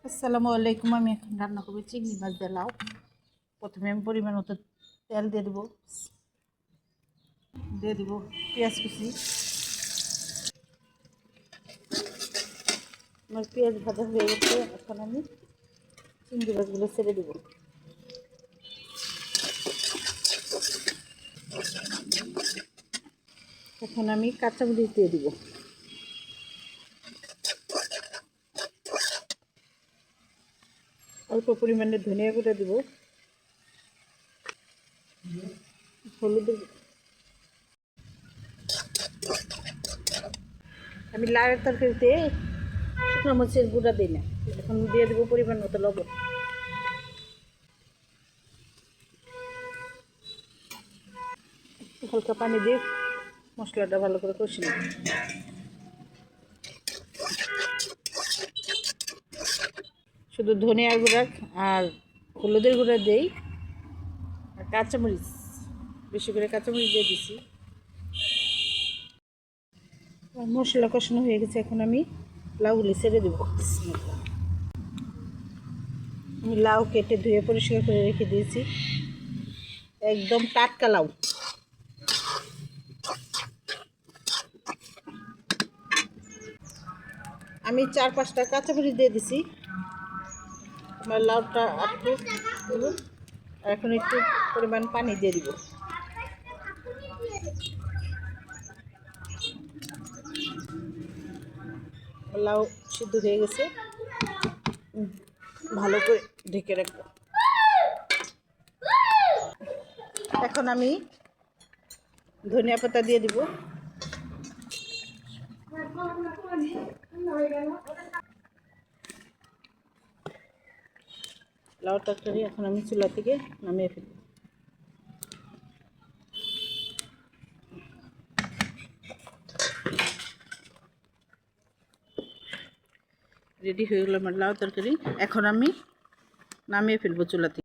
আসসালামু আলাইকুম। আমি এখন রান্না করবো চিংড়ি মাছ দিয়ে লাউ। প্রথমে আমি পরিমাণ মতো তেল দিয়ে দেবো, পেঁয়াজ কুচি। আমার পেঁয়াজ ভাজা হয়ে গেছে, এখন আমি চিংড়ি মাছগুলো ছেড়ে দেবো। এখন আমি কাঁচামরিচ দিয়ে দিব, অল্প পরিমাণে ধনিয়া গুঁড়ো দিব, হলুদ। আমি লাউয়ের তরকারিতে শুকনো মরিচের গুঁড়া দিই না। এখন দিয়ে দেবো পরিমাণ মতো লবণ। হালকা পানি দিয়ে মশলাটা ভালো করে কষি নেব। শুধু ধনিয়ার গুঁড়া আর হলুদের গুঁড়া দেই, আর কাঁচামরিচ বেশি করে কাঁচামরিচ দিয়ে দিছি। মশলা কষানো হয়ে গেছে, এখন আমি লাউগুলি ছেড়ে দেবো। আমি লাউ কেটে ধুয়ে পরিষ্কার করে রেখে দিয়েছি, একদম টাটকা লাউ। আমি 4-5টা কাঁচামরিচ দিয়ে দিছি। আমার লাউটা একটু এখন একটু পরিমাণ পানি দিয়ে দিব। লাউ সিদ্ধ হয়ে গেছে, ভালো করে ঢেকে রাখবো। এখন আমি ধনিয়া পাতা দিয়ে দিব। লাউ তরকারি এখন আমি চুলা থেকে নামিয়ে ফেলব। রেডি হয়ে গেল আমার লাউ তরকারি, এখন আমি নামিয়ে ফেলবো চুলা থেকে।